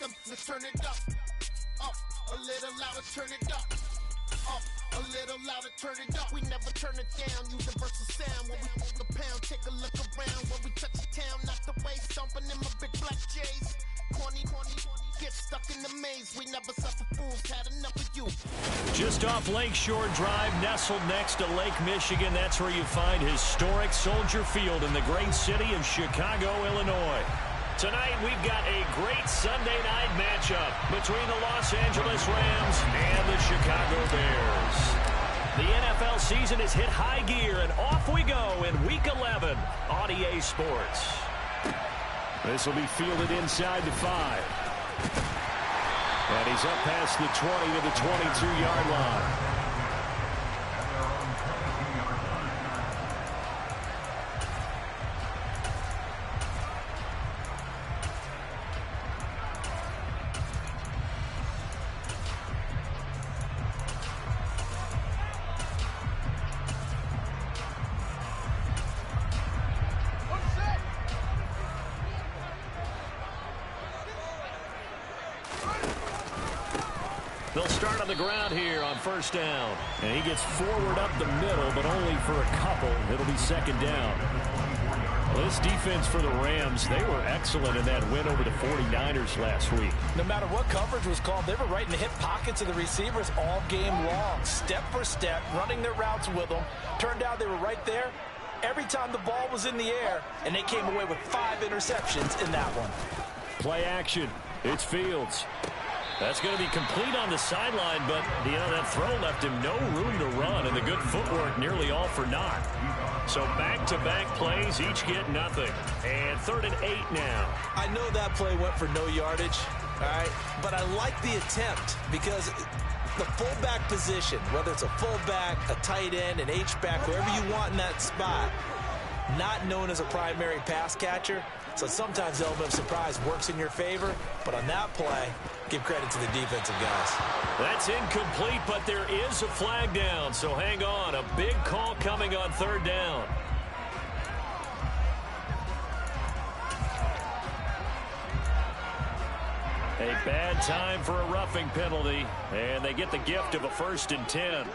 them to turn it up, a little louder, turn it up, a little louder, turn it up. We never turn it down, universal sound. When we pull the pound, take a look around. When we touch the town, not the way, stomping in my big black J's. Corny, get stuck in the maze. We never suffer fools, had enough of you. Just off Lakeshore Drive, nestled next to Lake Michigan. That's where you find historic Soldier Field in the great city of Chicago, Illinois. Tonight, we've got a great Sunday night matchup between the Los Angeles Rams and the Chicago Bears. The NFL season has hit high gear, and off we go in Week 11 on EA Sports. This will be fielded inside the 5. And he's up past the 20 to the 22-yard line. They'll start on the ground here on first down. And he gets forward up the middle, but only for a couple. It'll be second down. Well, this defense for the Rams, they were excellent in that win over the 49ers last week. No matter what coverage was called, they were right in the hip pockets of the receivers all game long. Step for step, running their routes with them. Turned out they were right there every time the ball was in the air, and they came away with 5 interceptions in that one. Play action. It's Fields. That's going to be complete on the sideline, but, you know, that throw left him no room to run, and the good footwork nearly all for naught. So back-to-back plays, each get nothing. And 3rd and 8 now. I know that play went for no yardage, all right, but I like the attempt because the fullback position, whether it's a fullback, a tight end, an H-back, wherever you want in that spot, not known as a primary pass catcher. So sometimes the element of surprise works in your favor, but on that play, give credit to the defensive guys. That's incomplete, but there is a flag down, so hang on. A big call coming on 3rd down. A bad time for a roughing penalty, and they get the gift of a 1st and 10.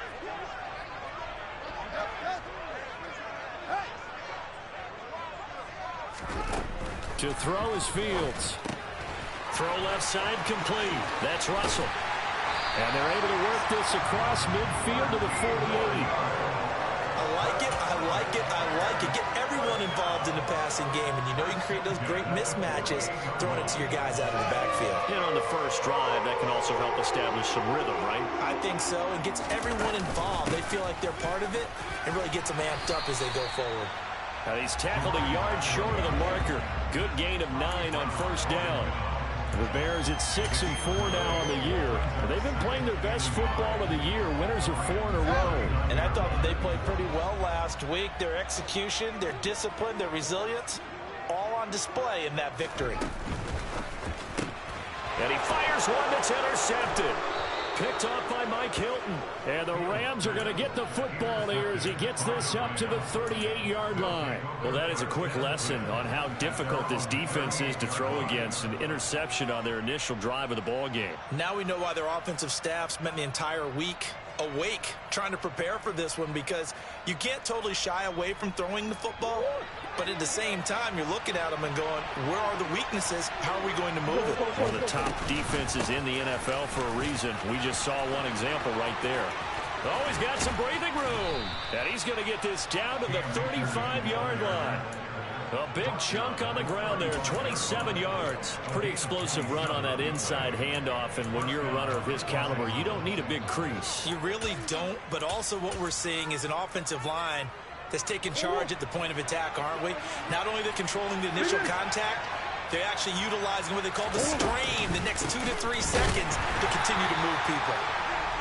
To throw is Fields. Throw left side complete. That's Russell. And they're able to work this across midfield to the 48. I like it, I like it, I like it. Get everyone involved in the passing game, and you know you can create those great mismatches throwing it to your guys out of the backfield. And on the first drive, that can also help establish some rhythm, right? I think so. It gets everyone involved. They feel like they're part of it and really gets them amped up as they go forward. Now he's tackled a yard short of the marker. Good gain of 9 on first down. The Bears at 6-4 now on the year. They've been playing their best football of the year. Winners of 4 in a row. And I thought that they played pretty well last week. Their execution, their discipline, their resilience, all on display in that victory. And he fires one that's intercepted. Picked off by Mike Hilton. And the Rams are going to get the football here as he gets this up to the 38-yard line. Well, that is a quick lesson on how difficult this defense is to throw against. An interception on their initial drive of the ball game. Now we know why their offensive staff spent the entire week awake trying to prepare for this one, because you can't totally shy away from throwing the football, but at the same time you're looking at them and going, where are the weaknesses? How are we going to move it? One of the top defenses in the NFL for a reason. We just saw one example right there. Oh, he's got some breathing room, and he's going to get this down to the 35-yard line. A big chunk on the ground there, 27 yards. Pretty explosive run on that inside handoff, and when you're a runner of his caliber, you don't need a big crease. You really don't, but also what we're seeing is an offensive line that's taking charge at the point of attack, aren't we? Not only they're controlling the initial contact, they're actually utilizing what they call the strain the next 2 to 3 seconds to continue to move people.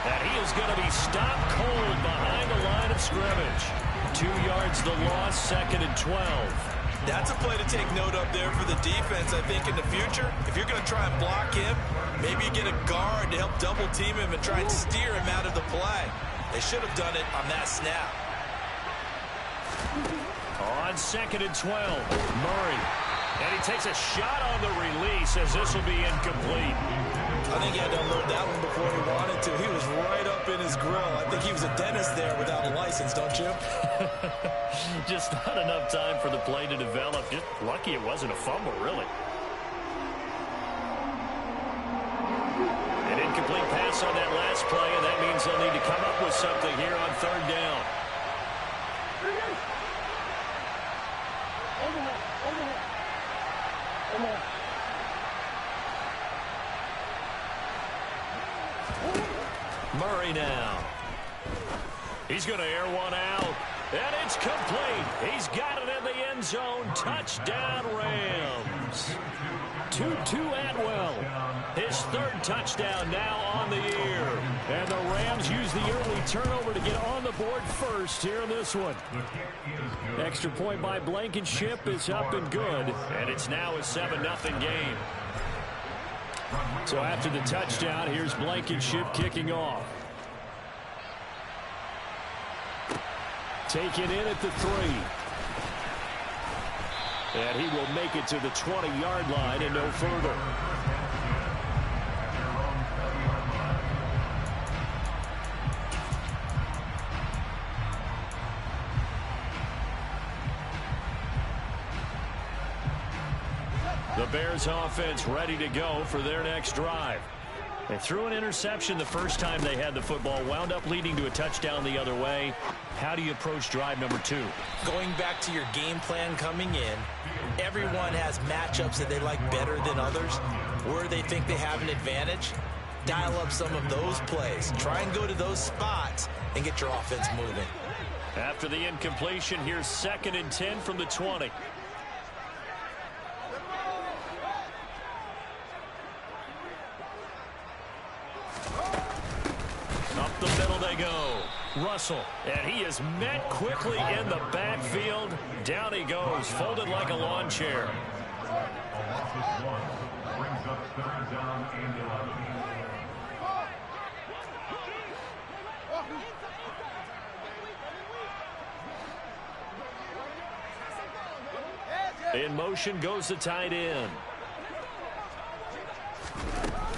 And he is going to be stopped cold behind the line of scrimmage. 2 yards the loss, 2nd and 12. That's a play to take note of there for the defense, I think, in the future. If you're going to try and block him, maybe you get a guard to help double team him and try and steer him out of the play. They should have done it on that snap. On 2nd and 12, Murray. And he takes a shot on the release as this will be incomplete. I think he had to unload that one before he wanted to. He was right up in his grill. I think he was a dentist there without a license, don't you? Just not enough time for the play to develop. Just lucky it wasn't a fumble, really. An incomplete pass on that last play, and that means they'll need to come up with something here on third down. Murray now. He's going to air one out. And it's complete. He's got it in the end zone. Touchdown, Rams. 2-2 Atwell. His third touchdown now on the year. And the Rams use the early turnover to get on the board first here in this one. Extra point by Blankenship is up and good. And it's now a 7-0 game. So after the touchdown, here's Blankenship kicking off. Taken in at the 3. And he will make it to the 20-yard line and no further. The Bears offense ready to go for their next drive. They threw an interception the first time they had the football, wound up leading to a touchdown the other way. How do you approach drive number 2? Going back to your game plan coming in, everyone has matchups that they like better than others, where they think they have an advantage. Dial up some of those plays. Try and go to those spots and get your offense moving. After the incompletion, here's 2nd and 10 from the 20. Up the middle they go. Russell, and he is met quickly in the backfield. Down he goes, folded like a lawn chair. In motion goes the tight end.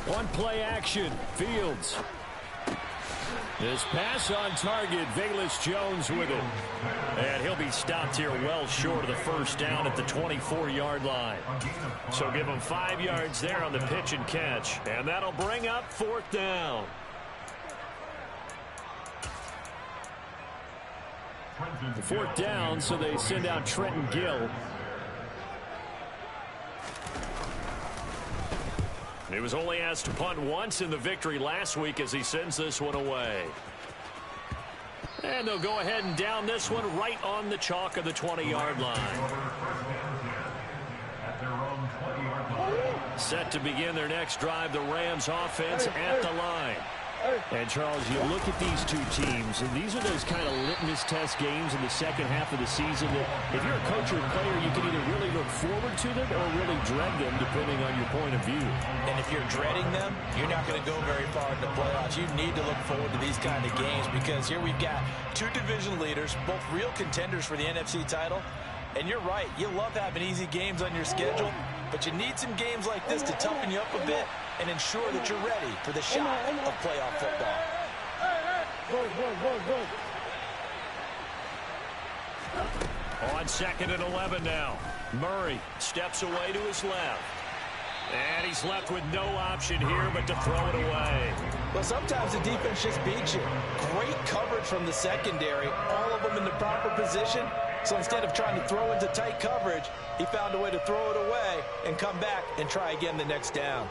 One play action. Fields. This pass on target. Velus Jones with it. And he'll be stopped here well short of the first down at the 24-yard line. So give him 5 yards there on the pitch and catch. And that'll bring up 4th down. The 4th down, so they send out Trenton Gill. He was only asked to punt once in the victory last week as he sends this one away. And they'll go ahead and down this one right on the chalk of the 20-yard line. Set to begin their next drive, the Rams offense at the line. And, Charles, you look at these two teams, and these are those kind of litmus test games in the second half of the season that if you're a coach or a player, you can either really look forward to them or really dread them, depending on your point of view. And if you're dreading them, you're not going to go very far in the playoffs. You need to look forward to these kind of games because here we've got 2 division leaders, both real contenders for the NFC title. And you're right, you love having easy games on your schedule, but you need some games like this to toughen you up a bit and ensure that you're ready for the shot of playoff football. On 2nd and 11 now. Murray steps away to his left. And he's left with no option here but to throw it away. Well, sometimes the defense just beats you. Great coverage from the secondary, all of them in the proper position. So instead of trying to throw into tight coverage, he found a way to throw it away and come back and try again the next down.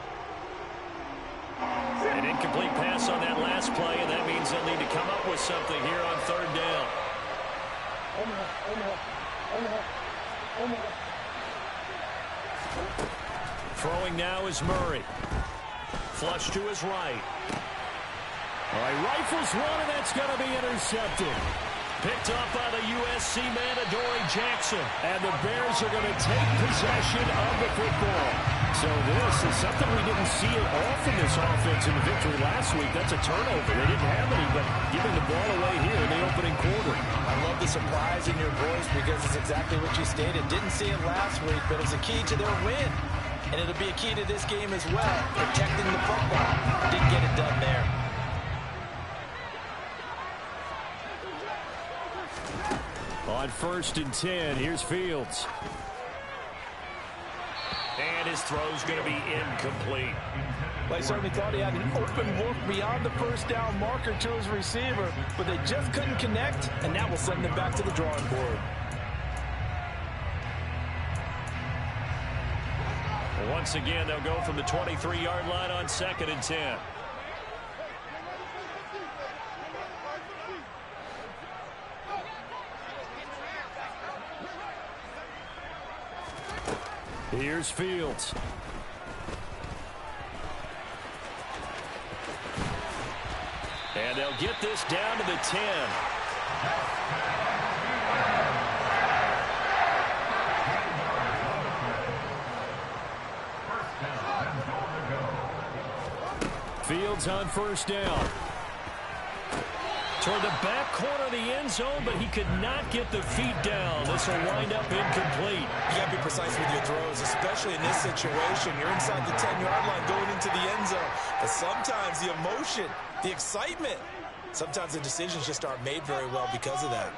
An incomplete pass on that last play, and that means they'll need to come up with something here on 3rd down. Throwing now is Murray. Flush to his right. All right, rifles one, and that's going to be intercepted. Picked up by the USC man, Adoree Jackson. And the Bears are going to take possession of the football. So this is something we didn't see often this offense in the victory last week. That's a turnover. They didn't have any, but giving the ball away here in the opening quarter. I love the surprise in your voice because it's exactly what you stated. Didn't see it last week, but it was a key to their win. And it'll be a key to this game as well, protecting the football. Didn't get it done there. On 1st and 10, here's Fields. And his throw's going to be incomplete. Well, I certainly thought he had an open look beyond the first down marker to his receiver, but they just couldn't connect, and that will send them back to the drawing board. Once again, they'll go from the 23-yard line on 2nd and 10. Here's Fields. And they'll get this down to the 10. Fields on 1st down. Toward the back corner of the end zone, but he could not get the feet down. This will wind up incomplete. You got to be precise with your throws, especially in this situation. You're inside the 10-yard line going into the end zone. But sometimes the emotion, the excitement, sometimes the decisions just aren't made very well because of that.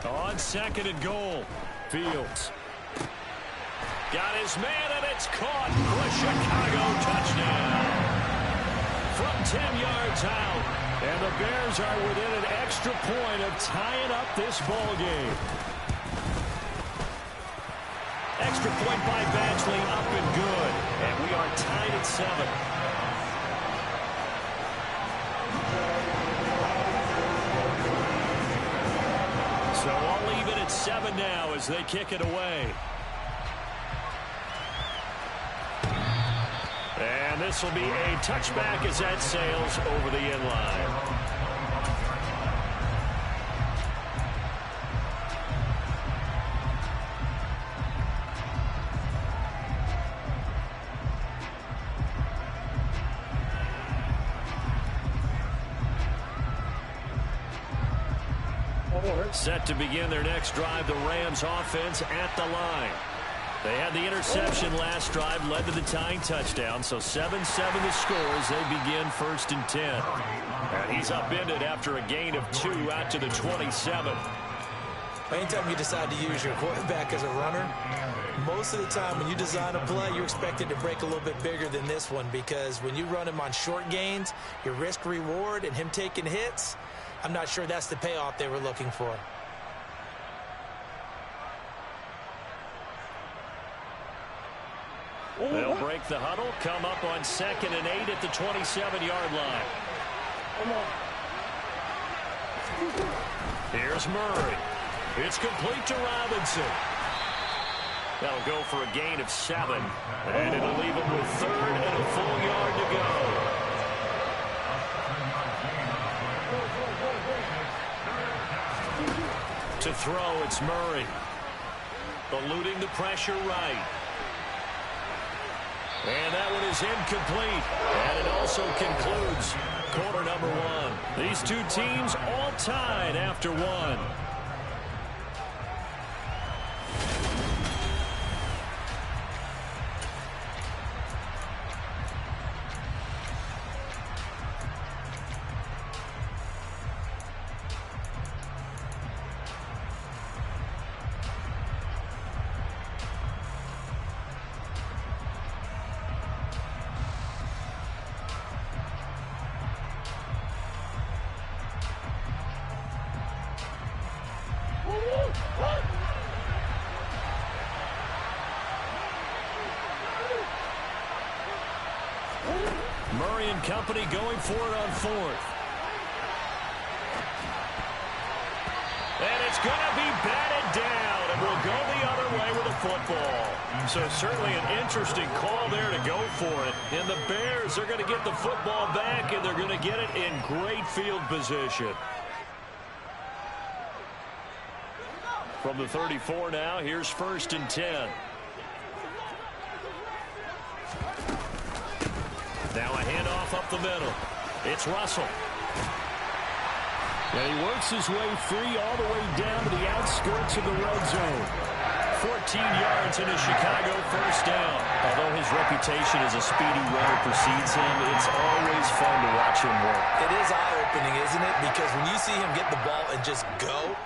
On 2nd and goal, Fields. Got his man, and it's caught for a Chicago touchdown. From 10 yards out, and the Bears are within an extra point of tying up this ball game. Extra point by Badgley, up and good, and we are tied at 7. So all even at 7 now as they kick it away. And this will be a touchback as that sails over the end line. Set to begin their next drive, the Rams offense at the line. They had the interception last drive, led to the tying touchdown, so 7-7 the score as they begin 1st and 10. And he's upended after a gain of 2 out to the 27. Anytime you decide to use your quarterback as a runner, most of the time when you design a play, you're expected to break a little bit bigger than this one, because when you run him on short gains, your risk-reward and him taking hits, I'm not sure that's the payoff they were looking for. They'll break the huddle, come up on 2nd and 8 at the 27-yard line. Here's Murray. It's complete to Robinson. That'll go for a gain of 7, and it'll leave him with 3rd and a full yard to go. To throw, it's Murray. Eluding the pressure right. And that one is incomplete. And it also concludes quarter number 1. These two teams all tied after 1. Murray and company going for it on 4th. And it's going to be batted down, and we'll go the other way with a football. So certainly an interesting call there to go for it. And the Bears are going to get the football back, and they're going to get it in great field position. From the 34 now, here's 1st and 10. Now a handoff up the middle. It's Russell. And he works his way free all the way down to the outskirts of the red zone. 14 yards in a Chicago first down. Although his reputation as a speedy runner precedes him, it's always fun to watch him work. It is eye-opening, isn't it? Because when you see him get the ball and just go,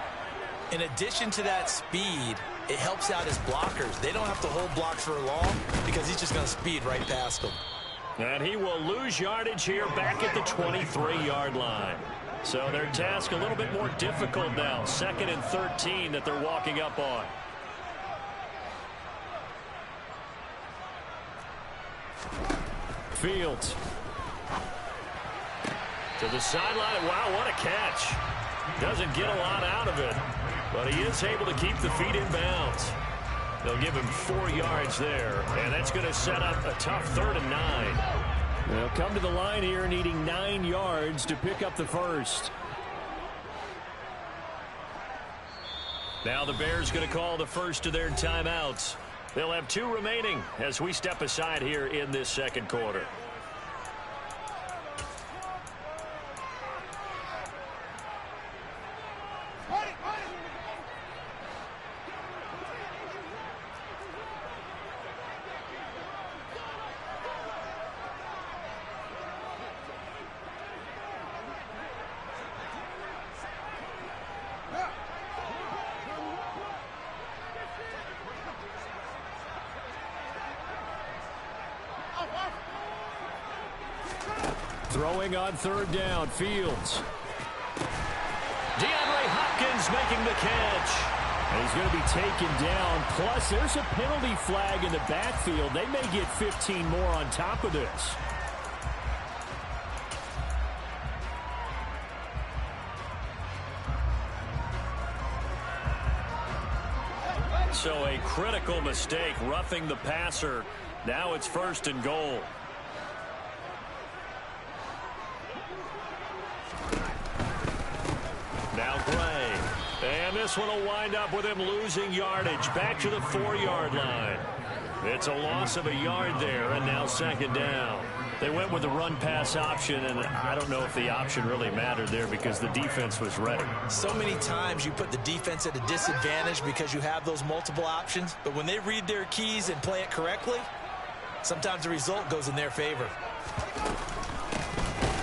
in addition to that speed, it helps out his blockers. They don't have to hold blocks for long because he's just going to speed right past them. And he will lose yardage here back at the 23-yard line. So their task a little bit more difficult now. 2nd and 13 that they're walking up on. Fields. To the sideline. Wow, what a catch. Doesn't get a lot out of it. But he is able to keep the feet in bounds. They'll give him 4 yards there. And that's going to set up a tough 3rd and 9. They'll come to the line here needing 9 yards to pick up the first. Now the Bears going to call the first of their timeouts. They'll have 2 remaining as we step aside here in this second quarter. Throwing on 3rd down, Fields. DeAndre Hopkins making the catch. And he's going to be taken down. Plus, there's a penalty flag in the backfield. They may get 15 more on top of this. So a critical mistake, roughing the passer. Now it's 1st and goal. Now Gray. And this one will wind up with him losing yardage. Back to the 4-yard line. It's a loss of a yard there, and now 2nd down. They went with the run-pass option, and I don't know if the option really mattered there because the defense was ready. So many times you put the defense at a disadvantage because you have those multiple options, but when they read their keys and play it correctly, sometimes the result goes in their favor.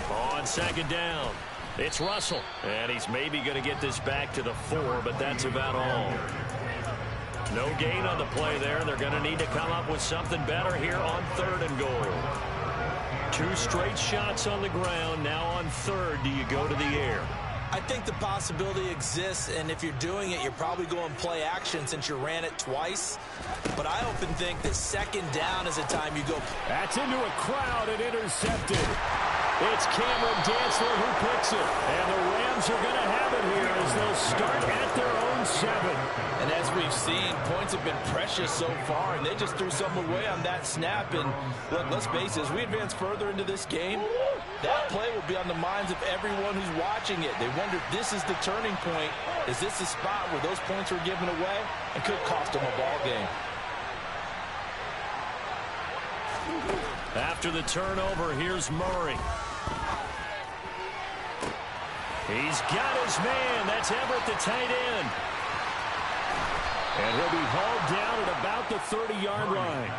On 2nd down, it's Russell, and he's maybe going to get this back to the 4, but that's about all. No gain on the play there. They're going to need to come up with something better here on 3rd and goal. 2 straight shots on the ground. Now on 3rd, do you go to the air? I think the possibility exists, and if you're doing it, you're probably going play action since you ran it twice. But I often think that 2nd down is a time you go. That's into a crowd and intercepted. It's Cameron Dantzler who picks it. And the Rams are going to have it here as they'll start at their own 7. And as we've seen, points have been precious so far, and they just threw some away on that snap. And look, let's face it, as we advance further into this game, that play will be on the minds of everyone who's watching it. They wonder if this is the turning point. Is this the spot where those points were given away and could cost them a ball game? After the turnover, here's Murray. He's got his man. That's Everett, the tight end. And he'll be hauled down at about the 30-yard line.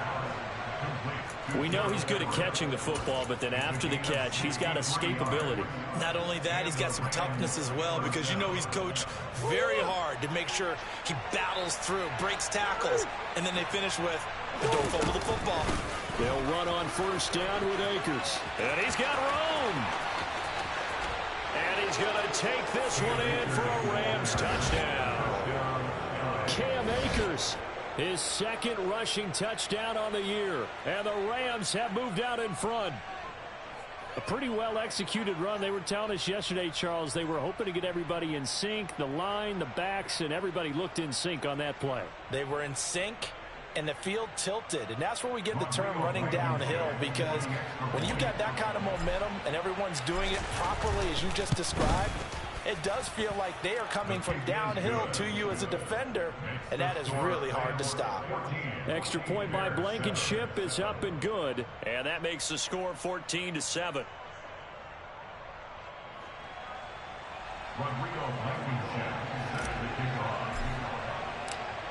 We know he's good at catching the football, but then after the catch, he's got escapability. Not only that, he's got some toughness as well, because you know he's coached very hard to make sure he battles through, breaks tackles, and then they finish with, don't fumble the football. They'll run on 1st down with Akers. And he's got room. And he's going to take this one in for a Rams touchdown. Cam Akers, his 2nd rushing touchdown on the year. And the Rams have moved out in front. A pretty well-executed run. They were telling us yesterday, Charles, they were hoping to get everybody in sync. The line, the backs, and everybody looked in sync on that play. They were in sync, and the field tilted. And that's where we get the term running downhill, because when you've got that kind of momentum and everyone's doing it properly as you just described, it does feel like they are coming from downhill to you as a defender, and that is really hard to stop. Extra point by Blankenship is up and good, and that makes the score 14-7.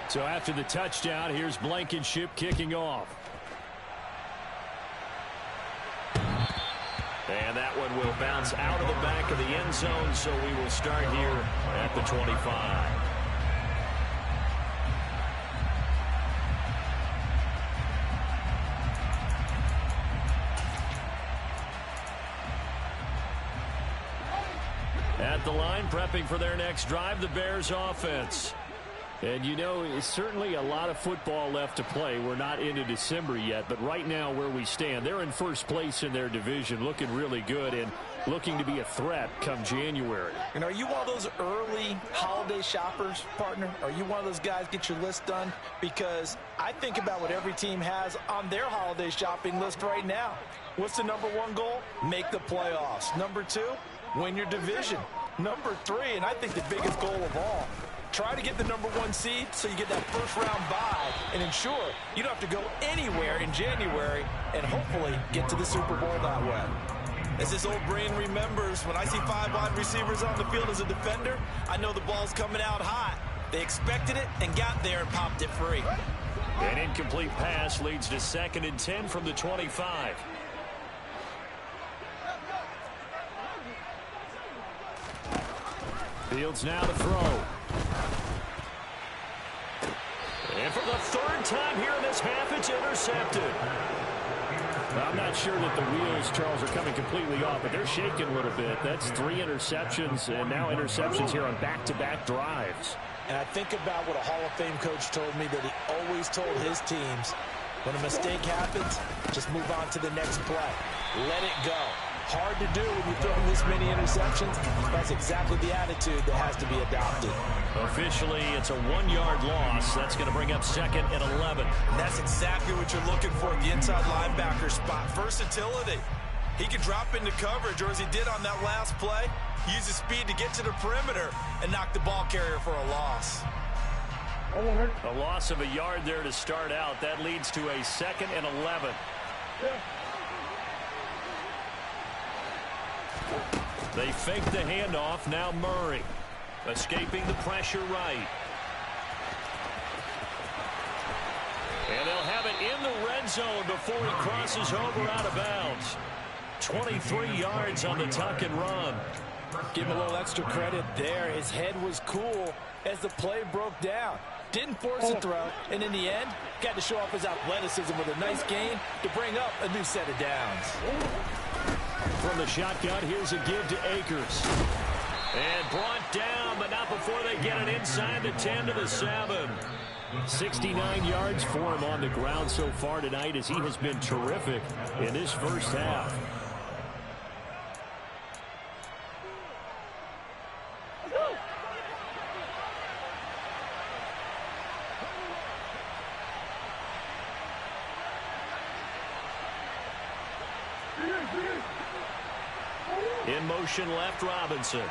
So after the touchdown, here's Blankenship kicking off. And that one will bounce out of the back of the end zone, so we will start here at the 25. At the line, prepping for their next drive, the Bears offense. And, you know, it's certainly a lot of football left to play. We're not into December yet, but right now where we stand, they're in first place in their division, looking really good and looking to be a threat come January. And are you one of those early holiday shoppers, partner? Are you one of those guys get your list done? Because I think about what every team has on their holiday shopping list right now. What's the number one goal? Make the playoffs. Number two, win your division. Number three, and I think the biggest goal of all, try to get the number one seed so you get that first round bye and ensure you don't have to go anywhere in January and hopefully get to the Super Bowl that way. As this old brain remembers, when I see 5 wide receivers on the field as a defender, I know the ball's coming out hot. They expected it and got there and popped it free. An incomplete pass leads to 2nd and 10 from the 25. Fields now to throw. And for the third time here in this half, it's intercepted. I'm not sure that the wheels, Charles, are coming completely off, but they're shaking a little bit. That's 3 interceptions, and now interceptions here on back-to-back drives. And I think about what a Hall of Fame coach told me that he always told his teams, when a mistake happens, just move on to the next play. Let it go. Hard to do when you throw this many interceptions. That's exactly the attitude that has to be adopted. Officially, it's a 1-yard loss. That's going to bring up 2nd and 11. And that's exactly what you're looking for at the inside linebacker spot. Versatility. He can drop into coverage, or as he did on that last play, use his speed to get to the perimeter and knock the ball carrier for a loss. A loss of a yard there to start out. That leads to a 2nd and 11. They fake the handoff. Now Murray escaping the pressure right. And they'll have it in the red zone before he crosses over out of bounds. 23 yards on the tuck and run. Give him a little extra credit there. His head was cool as the play broke down. Didn't force a throw, and in the end, got to show off his athleticism with a nice gain to bring up a new set of downs. From the shotgun, here's a give to Akers. And brought down, but not before they get it inside the 10 to the 7. 69 yards for him on the ground so far tonight, as he has been terrific in this first half. In motion left, Robinson.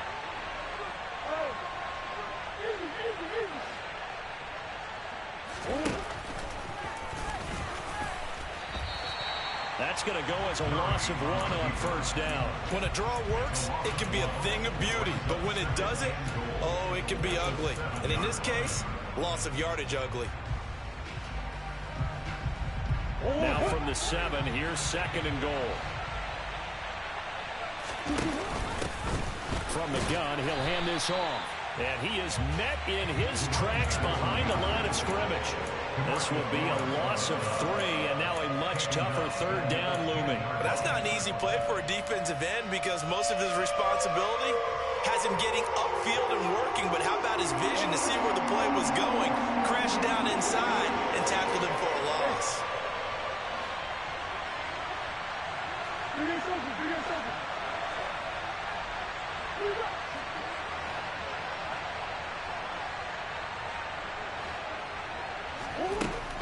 That's going to go as a loss of 1 on first down. When a draw works, it can be a thing of beauty. But when it doesn't, oh, it can be ugly. And in this case, loss of yardage ugly. Now from the 7, here's 2nd and goal. From the gun, he'll hand this off. And he is met in his tracks behind the line of scrimmage. This will be a loss of 3, and now a much tougher third down looming. But that's not an easy play for a defensive end, because most of his responsibility has him getting upfield and working. But how about his vision to see where the play was going, crashed down inside, and tackled him for a loss.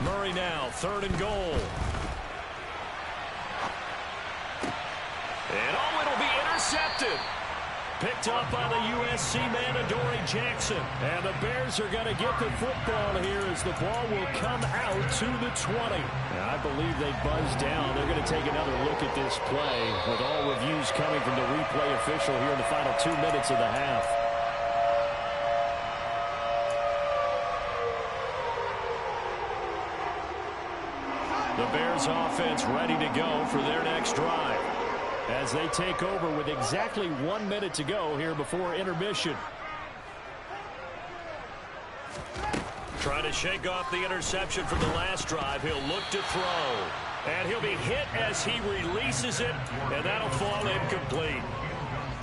Murray now, 3rd and goal. And it'll be intercepted. Picked up by the USC man, Adoree Jackson. And the Bears are going to get the football here as the ball will come out to the 20. And I believe they buzzed down. They're going to take another look at this play with all reviews coming from the replay official here in the final 2 minutes of the half. The Bears offense ready to go for their next drive as they take over with exactly 1 minute to go here before intermission. Trying to shake off the interception from the last drive. He'll look to throw. And he'll be hit as he releases it, and that'll fall incomplete.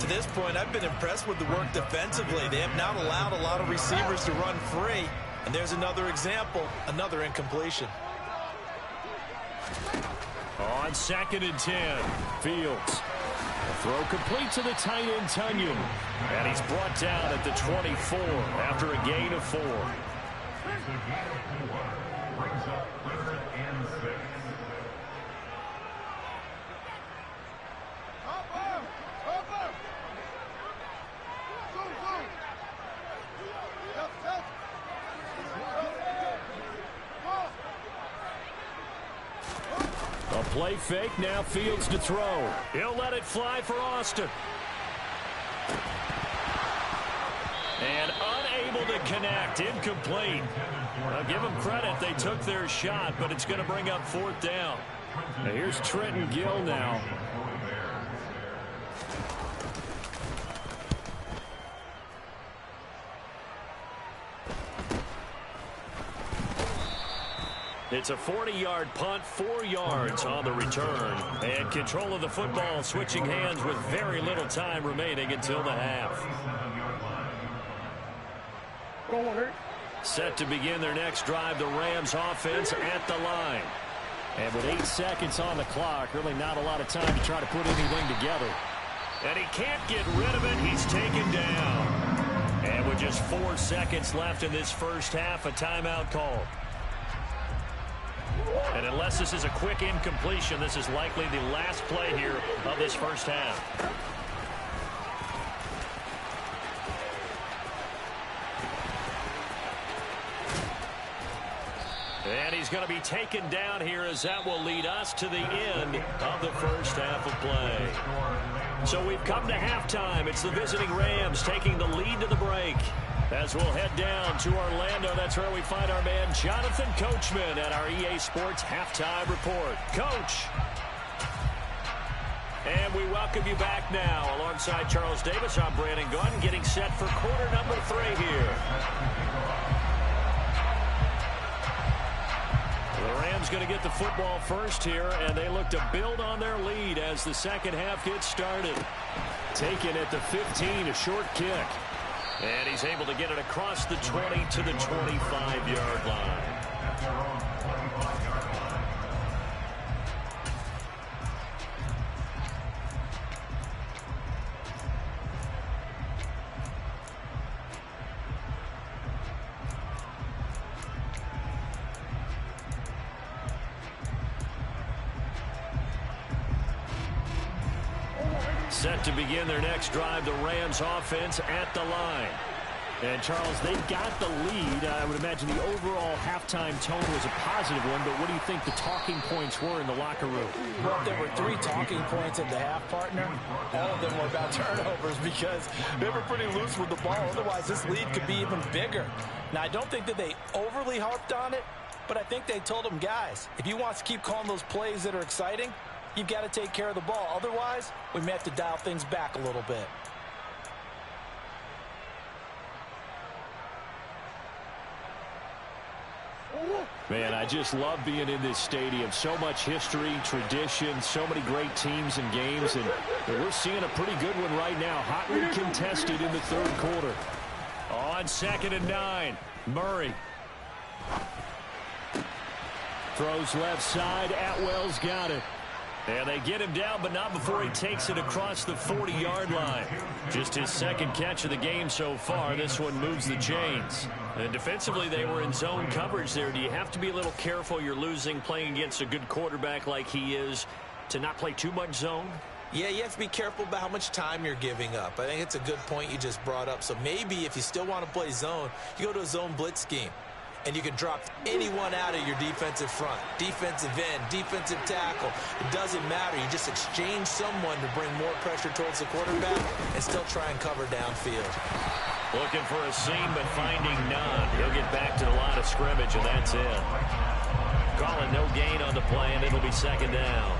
To this point, I've been impressed with the work defensively. They have not allowed a lot of receivers to run free. And there's another example, another incompletion. On 2nd and 10, Fields. Throw complete to the tight end, Tunyon. And he's brought down at the 24 after a gain of 4. Brings up 3rd and 6. A play fake, now Fields to throw. He'll let it fly for Austin. And unable to connect, incomplete. Now give them credit, they took their shot, but it's going to bring up 4th down. Now here's Trenton Gill now. It's a 40-yard punt, 4 yards on the return. And control of the football switching hands with very little time remaining until the half. Set to begin their next drive, the Rams offense at the line. And with 8 seconds on the clock, really not a lot of time to try to put anything together. And he can't get rid of it. He's taken down. And with just 4 seconds left in this first half, a timeout call. And unless this is a quick incompletion, this is likely the last play here of this first half. And he's going to be taken down here as that will lead us to the end of the first half of play. So we've come to halftime. It's the visiting Rams taking the lead to the break. As we'll head down to Orlando, that's where we find our man Jonathan Coachman at our EA Sports Halftime Report. Coach. And we welcome you back now. Alongside Charles Davis, I'm Brandon Gunn, getting set for quarter number 3 here. The Rams going to get the football first here, and they look to build on their lead as the second half gets started. Taken at the 15, a short kick. And he's able to get it across the 20 to the 25-yard line. Set to begin their next drive, the Rams offense at the line. And, Charles, they got the lead. I would imagine the overall halftime tone was a positive one, but what do you think the talking points were in the locker room? Well, there were 3 talking points at the half, partner. All of them were about turnovers because they were pretty loose with the ball. Otherwise, this lead could be even bigger. Now, I don't think that they overly harped on it, but I think they told them, guys, if you want to keep calling those plays that are exciting, you've got to take care of the ball. Otherwise, we may have to dial things back a little bit. Man, I just love being in this stadium. So much history, tradition, so many great teams and games, and we're seeing a pretty good one right now. Hotly contested in the 3rd quarter. On 2nd and 9, Murray. Throws left side. Atwell's got it. And they get him down, but not before he takes it across the 40-yard line. Just his second catch of the game so far. This one moves the chains. And defensively, they were in zone coverage there. Do you have to be a little careful? You're losing playing against a good quarterback like he is to not play too much zone? Yeah, you have to be careful about how much time you're giving up. I think it's a good point you just brought up. So maybe if you still want to play zone, you go to a zone blitz scheme. And you can drop anyone out of your defensive front, defensive end, defensive tackle. It doesn't matter. You just exchange someone to bring more pressure towards the quarterback and still try and cover downfield. Looking for a seam, but finding none. He'll get back to the line of scrimmage, and that's it. Calling no gain on the play, and it'll be second down.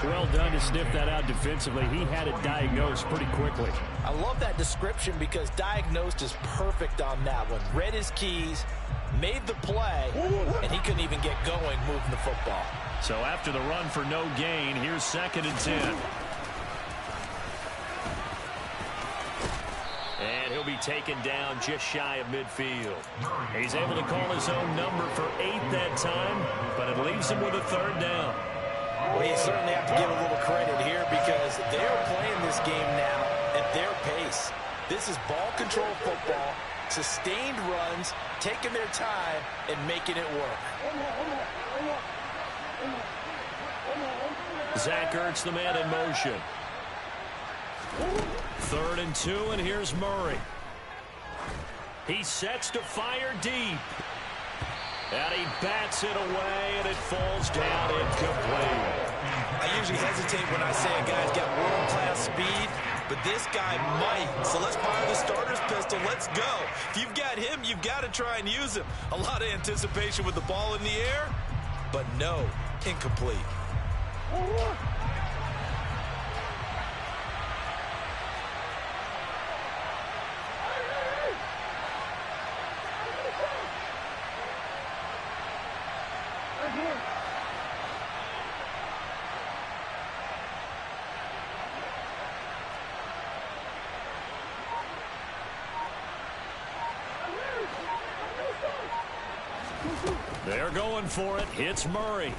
Well done to sniff that out defensively. He had it diagnosed pretty quickly. I love that description because diagnosed is perfect on that one. Read his keys, made the play, and he couldn't even get going moving the football. So after the run for no gain, here's 2nd and 10. And he'll be taken down just shy of midfield. He's able to call his own number for 8 that time, but it leaves him with a 3rd down. Well, you certainly have to give a little credit here because they're playing this game now at their pace. This is ball control football, sustained runs, taking their time, and making it work. Zach Ertz, the man in motion. 3rd and 2, and here's Murray. He sets to fire deep. And he bats it away, and it falls down incomplete. I usually hesitate when I say a guy's got world-class speed, but this guy might. So let's fire the starter's pistol. Let's go. If you've got him, you've got to try and use him. A lot of anticipation with the ball in the air, but no, incomplete. They're going for it. Hits Murray.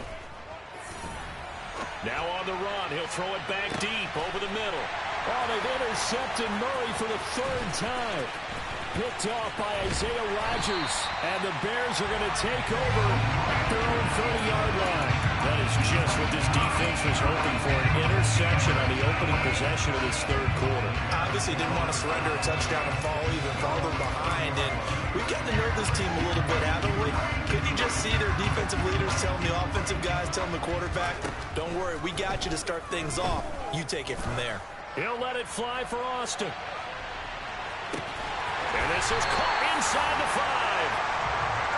Now on the run. He'll throw it back deep over the middle. Oh, they've intercepted Murray for the 3rd time. Picked off by Isaiah Rodgers. And the Bears are going to take over at their own 30-yard line. That is just what this defense was hoping for. An interception on the opening possession of this 3rd quarter. Obviously didn't want to surrender a touchdown and fall even farther behind. And we've gotten to know this team a little bit, haven't we? Couldn't you just see their defensive leaders telling the offensive guys, telling the quarterback, don't worry, we got you to start things off. You take it from there. He'll let it fly for Austin. And this is caught inside the 5.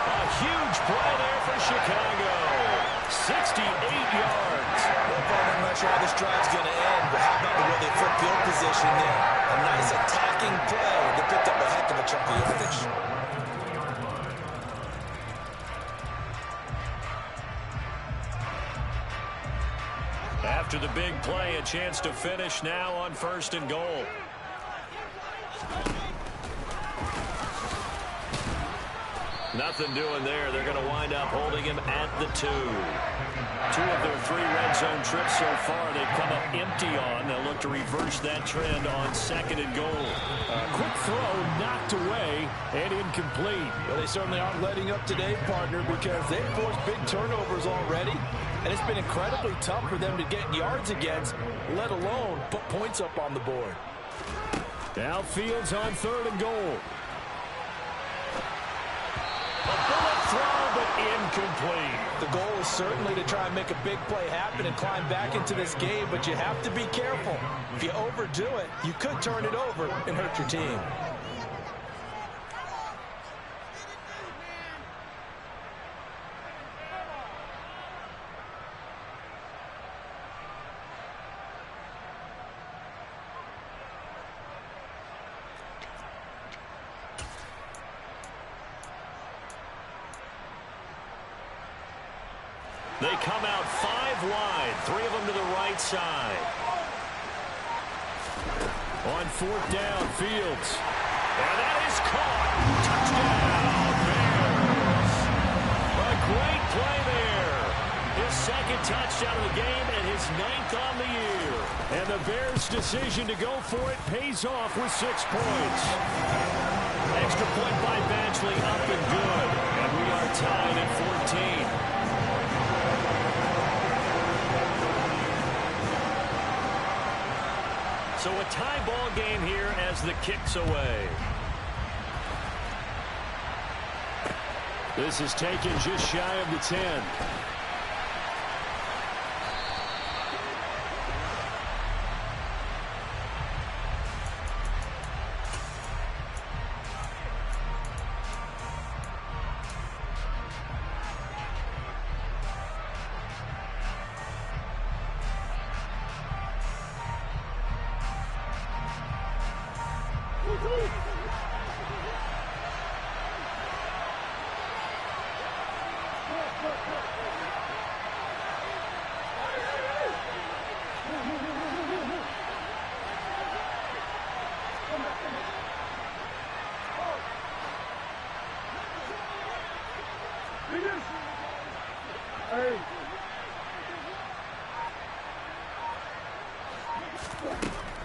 A huge play there for Chicago. 68 yards. I'm not sure how this drive's going to end, but how about the way they flip field position there? A nice attacking play. They picked up a heck of a chunk of yardage. After the big play, a chance to finish now on 1st and goal. Nothing doing there. They're going to wind up holding him at the 2. 2 of their 3 red zone trips so far they've come up empty on. They'll look to reverse that trend on 2nd and goal. Quick throw knocked away and incomplete. Well, they certainly aren't letting up today, partner, because they've forced big turnovers already. And it's been incredibly tough for them to get yards against, let alone put points up on the board. Now Fields on 3rd and goal. A bullet throw, but incomplete. The goal is certainly to try and make a big play happen and climb back into this game, but you have to be careful. If you overdo it, you could turn it over and hurt your team. They come out 5 wide, 3 of them to the right side. On 4th down, Fields. And that is caught. Touchdown, Bears. A great play there. His second touchdown of the game and his 9th on the year. And the Bears' decision to go for it pays off with 6 points. Extra point by Badgley, up and good. And we are tied at 14. So a tie ball game here as the kick's away. This is taken just shy of the 10.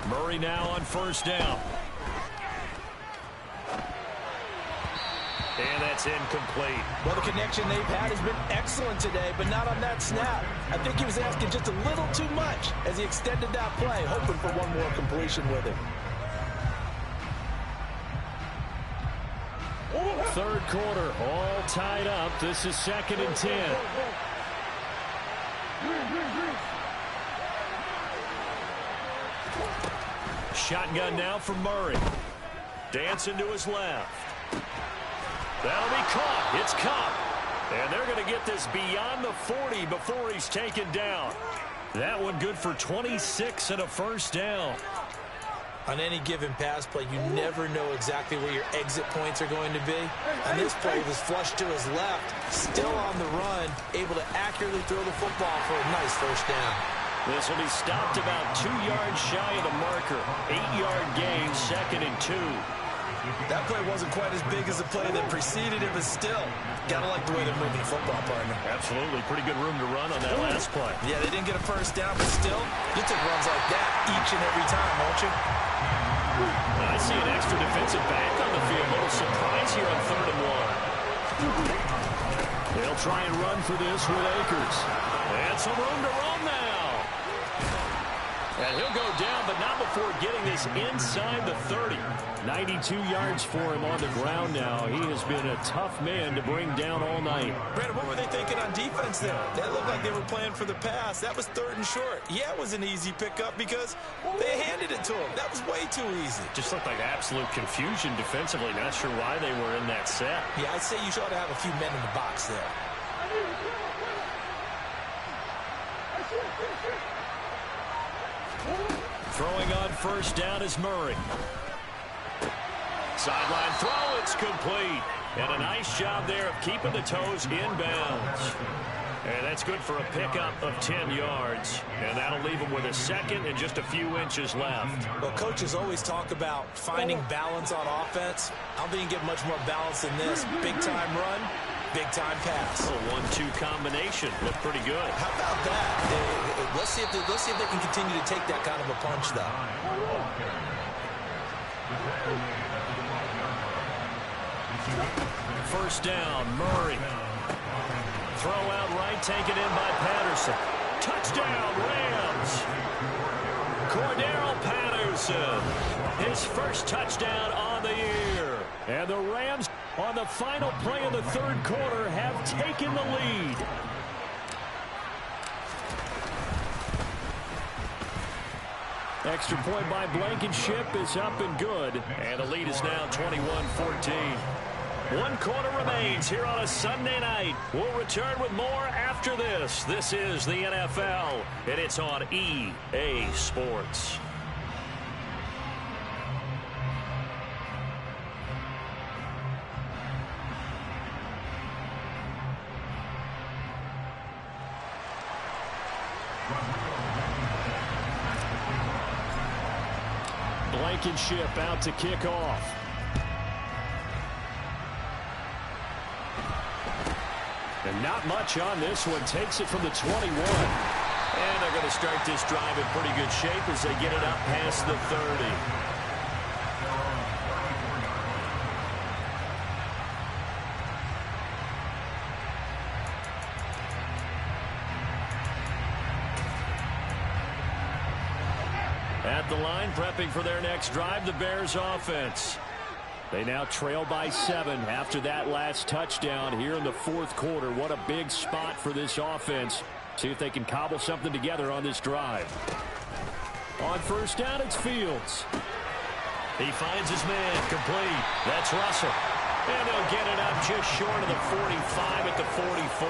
Murray now on first down. And that's incomplete. Well, the connection they've had has been excellent today, but not on that snap. I think he was asking just a little too much as he extended that play, hoping for one more completion with it. Third quarter, all tied up. This is 2nd and 10. Shotgun now for Murray. Dancing to his left. That'll be caught. It's caught. And they're going to get this beyond the 40 before he's taken down. That one good for 26 and a first down. On any given pass play, you never know exactly where your exit points are going to be. And this play was flushed to his left, still on the run, able to accurately throw the football for a nice first down. This will be stopped about 2 yards shy of the marker. 8-yard gain, 2nd and 2. That play wasn't quite as big as the play that preceded it, but still, gotta like the way they're moving the football, partner. Absolutely. Pretty good room to run on that last play. Yeah, they didn't get a first down, but still, you take runs like that each and every time, won't you? I see an extra defensive back on the field. A little surprise here on 3rd and 1. They'll try and run for this with Akers. And some room to run now. And he'll go down, but not before getting this inside the 30. 92 yards for him on the ground now. He has been a tough man to bring down all night. Brandon, what were they thinking on defense there? That looked like they were playing for the pass. That was 3rd and short. Yeah, it was an easy pickup because they handed it to him. That was way too easy. Just looked like absolute confusion defensively. Not sure why they were in that set. Yeah, I'd say you should have a few men in the box there. Throwing on first down is Murray. Sideline throw, it's complete. And a nice job there of keeping the toes inbounds. And that's good for a pickup of 10 yards. And that'll leave him with a second and just a few inches left. Well, coaches always talk about finding balance on offense. I don't think you can get much more balance than this. Big-time run, big-time pass. A 1-2 combination. Looked pretty good. How about that? Let's see if they can continue to take that kind of a punch, though. First down, Murray. Throw out right, taken in by Patterson. Touchdown, Rams. Cordero Patterson. His first touchdown on the year. And the Rams, on the final play of the 3rd quarter, have taken the lead. Extra point by Blankenship is up and good. And the lead is now 21-14. 1 quarter remains here on a Sunday night. We'll return with more after this. This is the NFL, and it's on EA Sports. Blankenship out to kick off. And Not much on this one. Takes it from the 21. And they're going to start this drive in pretty good shape as they get it up past the 30. At the line, prepping for their next drive, the Bears offense. They now trail by 7 after that last touchdown here in the fourth quarter. What a big spot for this offense. See if they can cobble something together on this drive. On first down, it's Fields. He finds his man, complete. That's Russell. And they'll get it up just short of the 45 at the 44.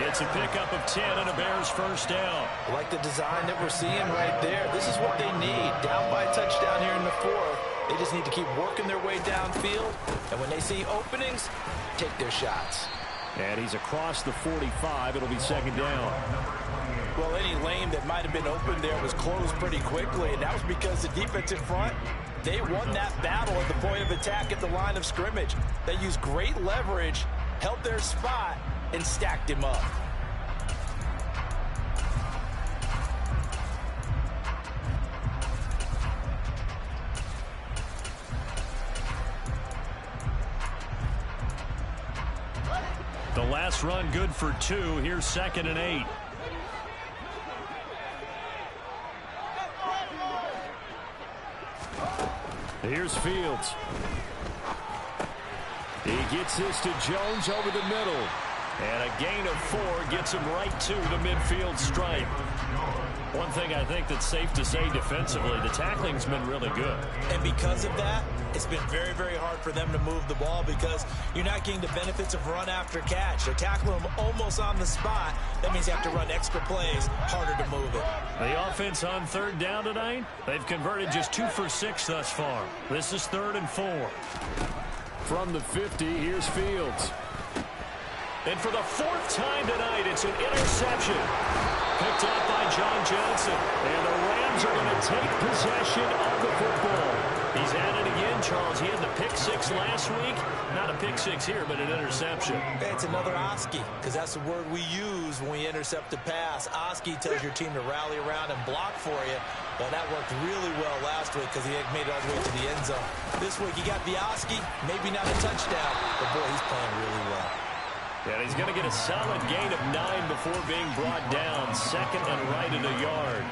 It's a pickup of 10 and a Bears first down. I like the design that we're seeing right there. This is what they need. Down by a touchdown here in the fourth. They just need to keep working their way downfield. And when they see openings, take their shots. And he's across the 45. It'll be second down. Well, any lane that might have been open there was closed pretty quickly. And that was because the defensive front, they won that battle at the point of attack at the line of scrimmage. They used great leverage, held their spot, and stacked him up. The last run good for 2. Here's 2nd and 8. Here's Fields. He gets this to Jones over the middle. And a gain of 4 gets him right to the midfield stripe. One thing I think that's safe to say defensively, the tackling's been really good. And because of that, it's been very, very hard for them to move the ball because you're not getting the benefits of run after catch. They're tackling them almost on the spot. That means you have to run extra plays, harder to move it. The offense on third down tonight, they've converted just 2 for 6 thus far. This is 3rd and 4. From the 50, here's Fields. And for the 4th time tonight, it's an interception. Picked up by John Johnson. And the Rams are going to take possession of the football. He's at it again, Charles. He had the pick 6 last week. Not a pick 6 here, but an interception. Hey, it's another Oski, because that's the word we use when we intercept a pass. Oski tells your team to rally around and block for you. Well, that worked really well last week because he had made it all the way to the end zone. This week, he got the Oski, maybe not a touchdown, but boy, he's playing really well. And he's going to get a solid gain of 9 before being brought down. 2nd and right at a yard.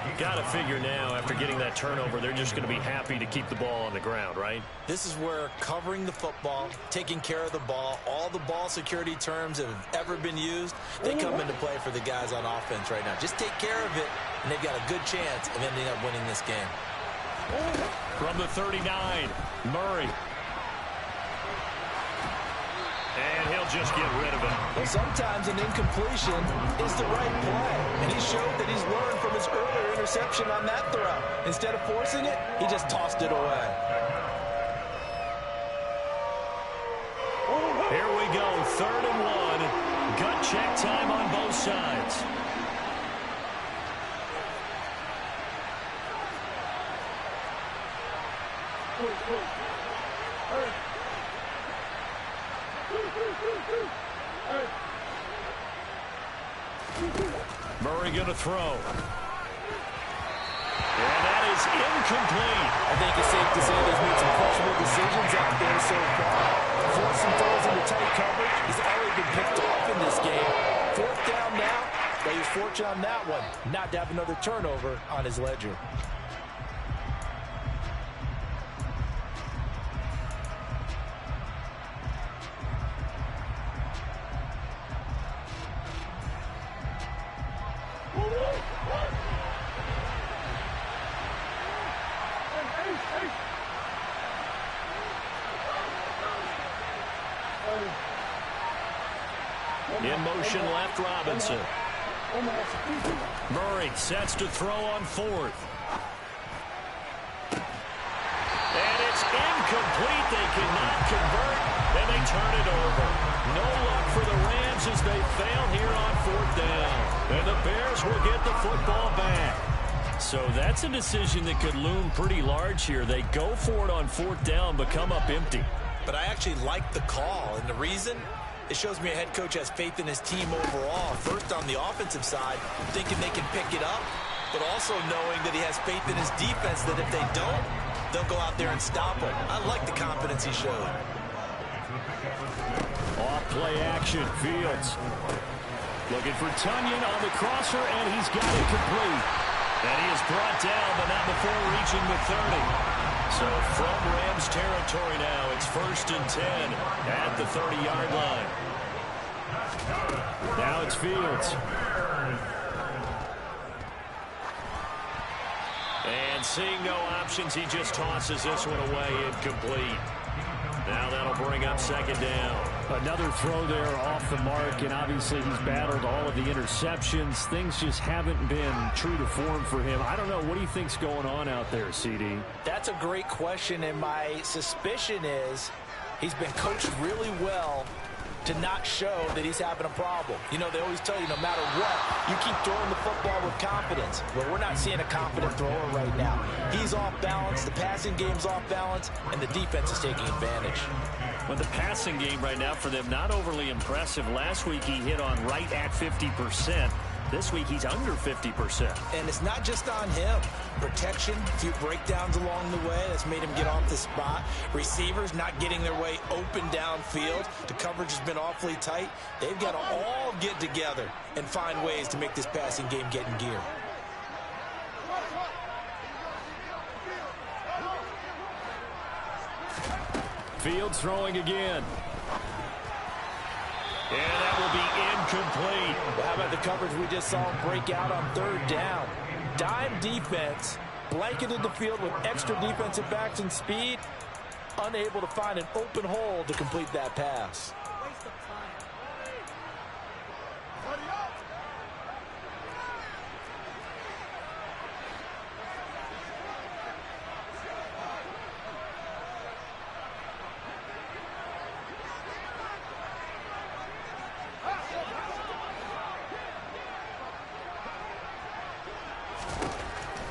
You got to figure now, after getting that turnover, they're just going to be happy to keep the ball on the ground, right? This is where covering the football, taking care of the ball, all the ball security terms that have ever been used, they come into play for the guys on offense right now. Just take care of it, and they've got a good chance of ending up winning this game. From the 39, Murray. And he'll just get rid of it. Well, sometimes an incompletion is the right play. And he showed that he's learned from his earlier interception on that throw. Instead of forcing it, he just tossed it away. Here we go, 3rd and 1. Gut check time on both sides. Murray going to throw. And that is incomplete. I think it's safe to say they've made some questionable decisions out there so far. Forcing throws into tight coverage. He's already been picked off in this game. 4th down now. But he's fortunate on that one not to have another turnover on his ledger. In motion left, Robinson. Murray sets to throw on 4th. And it's incomplete. They cannot convert, and they turn it over. No luck for the Rams as they fail here on 4th down. And the Bears will get the football back. So that's a decision that could loom pretty large here. They go for it on 4th down, but come up empty. But I actually like the call, and the reason, It shows me a head coach has faith in his team overall. First on the offensive side, thinking they can pick it up, but also knowing that he has faith in his defense that if they don't, they'll go out there and stop him. I like the confidence he showed. Off play action, Fields. Looking for Tunyon on the crosser, and he's got it complete. And he is brought down, but not before reaching the 30. So from Rams territory now, it's 1st and 10 at the 30-yard line. Now it's Fields. And seeing no options, he just tosses this one away, incomplete. Now that'll bring up 2nd down. Another throw there off the mark, and obviously he's battled all of the interceptions. Things just haven't been true to form for him. I don't know. What do you think's going on out there, CD? That's a great question, and my suspicion is he's been coached really well to not show that he's having a problem. You know, they always tell you no matter what, you keep throwing the football with confidence. Well, we're not seeing a confident thrower right now. He's off balance, the passing game's off balance, and the defense is taking advantage. But the passing game right now for them, not overly impressive. Last week he hit on right at 50%. This week he's under 50%. And it's not just on him. Protection, a few breakdowns along the way. That's made him get off the spot. Receivers not getting their way open downfield. The coverage has been awfully tight. They've got to all get together and find ways to make this passing game get in gear. Fields throwing again. And that will be incomplete. Well, how about the coverage we just saw him break out on 3rd down? Dime defense, blanketed the field with extra defensive backs and speed, unable to find an open hole to complete that pass.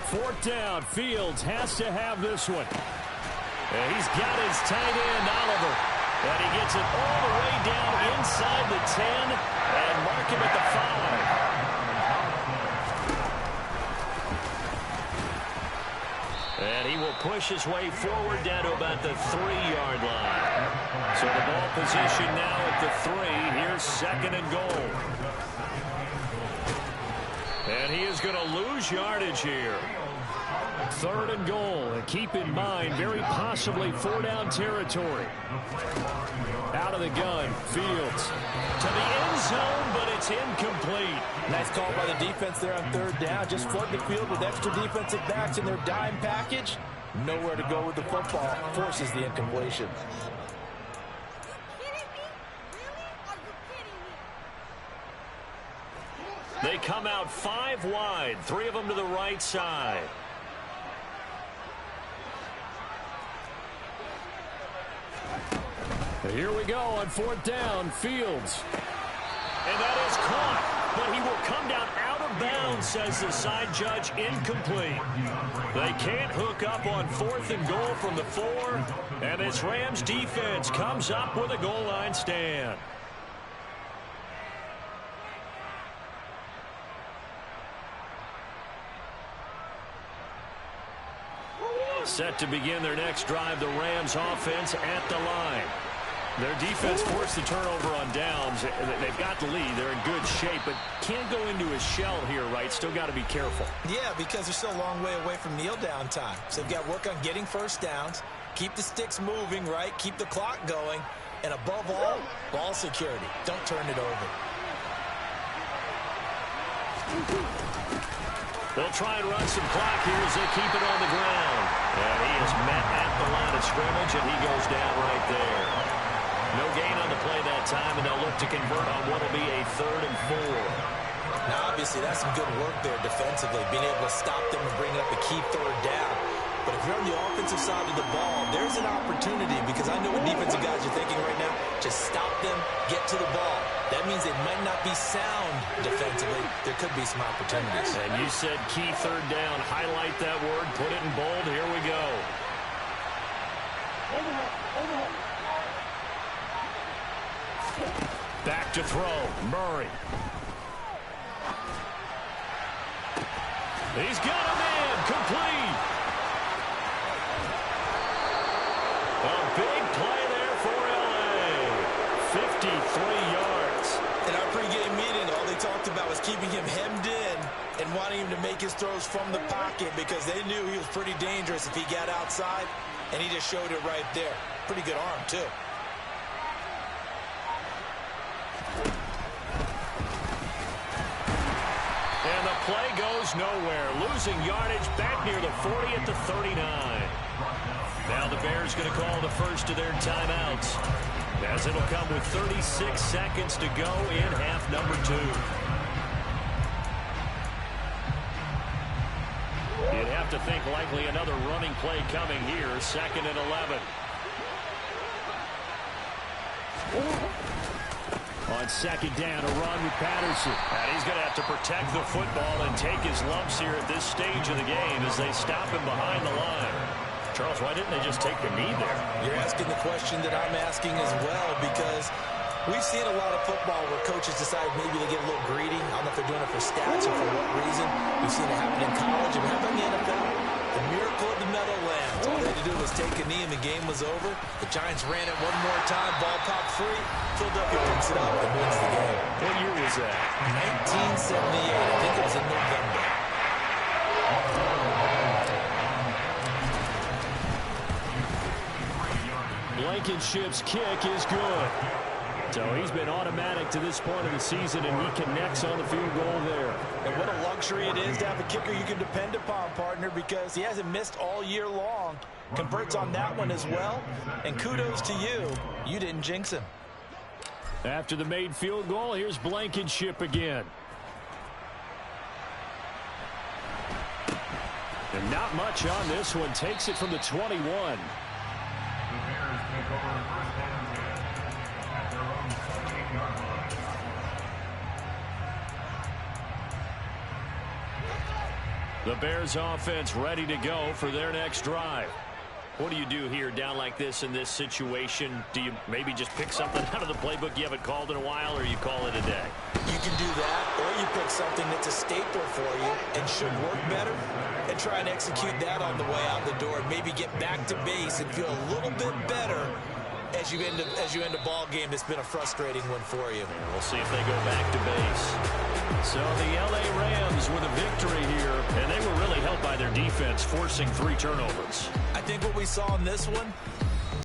Fourth down. Fields has to have this one. And he's got his tight end, Oliver. And he gets it all the way down inside the 10 and mark him at the 5. And he will push his way forward down to about the 3-yard line. So the ball position now at the 3. Here's 2nd and goal. And he is going to lose yardage here. 3rd and goal. And keep in mind, very possibly 4-down territory. Out of the gun, Fields. To the end zone, but it's incomplete. Nice call by the defense there on 3rd down. Just flood the field with extra defensive backs in their dime package. Nowhere to go with the football. Forces the incompletion. They come out 5 wide, 3 of them to the right side. Here we go on 4th down, Fields. And that is caught, but he will come down out of bounds, says the side judge, incomplete. They can't hook up on 4th and goal from the 4, and this Rams defense comes up with a goal line stand. Set to begin their next drive, the Rams offense at the line. Their defense forced the turnover on downs. They've got the lead. They're in good shape, but can't go into a shell here, right? Still got to be careful. Yeah, because they're still a long way away from kneel down time. So they've got to work on getting first downs, keep the sticks moving, right? Keep the clock going, and above all, ball security. Don't turn it over. They'll try and run some clock here as they keep it on the ground. And he is met at the line of scrimmage, and he goes down right there. No gain on the play that time, and they'll look to convert on what will be a 3rd and 4. Now, obviously, that's some good work there defensively, being able to stop them and bring up a key 3rd down. But if you're on the offensive side of the ball, there's an opportunity, because I know what defensive guys are thinking right now. Just stop them, get to the ball. That means they might not be sound defensively. There could be some opportunities. And you said key 3rd down. Highlight that word. Put it in bold. Here we go. Back to throw. Murray. He's got him in. Complete. A big play there for L.A. 53 yards. In our pregame meeting, all they talked about was keeping him hemmed in and wanting him to make his throws from the pocket because they knew he was pretty dangerous if he got outside, and he just showed it right there. Pretty good arm, too. And the play goes nowhere. Losing yardage back near the 40 at the 39. Now the Bears going to call the first of their timeouts, as it'll come with 36 seconds to go in half number 2. You'd have to think likely another running play coming here, 2nd and 11. On 2nd down, a run with Patterson. And he's going to have to protect the football and take his lumps here at this stage of the game as they stop him behind the line. Charles, why didn't they just take the knee there? You're asking the question that I'm asking as well, because we've seen a lot of football where coaches decide maybe they get a little greedy. I don't know if they're doing it for stats or for what reason. We've seen it happen in college, and how about the NFL? The miracle of the Meadowlands. All they had to do was take a knee, and the game was over. The Giants ran it one more time. Ball popped free. Philadelphia picks it up and wins the game. What year was that? 1978. I think it was in November. Blankenship's kick is good. So he's been automatic to this point of the season, and he connects on the field goal there. And what a luxury it is to have a kicker you can depend upon, partner, because he hasn't missed all year long. Converts on that one as well. And kudos to you. You didn't jinx him. After the made field goal, here's Blankenship again. And not much on this one. Takes it from the 21. The Bears offense ready to go for their next drive. What do you do here down like this in this situation? Do you maybe just pick something out of the playbook you haven't called in a while, or you call it a day? You can do that, or you pick something that's a staple for you and should work better and try and execute that on the way out the door. Maybe get back to base and feel a little bit better as you end a ball game that's been a frustrating one for you. And we'll see if they go back to base. So the L.A. Rams with a victory here, and they were really helped by their defense, forcing 3 turnovers. I think what we saw in this one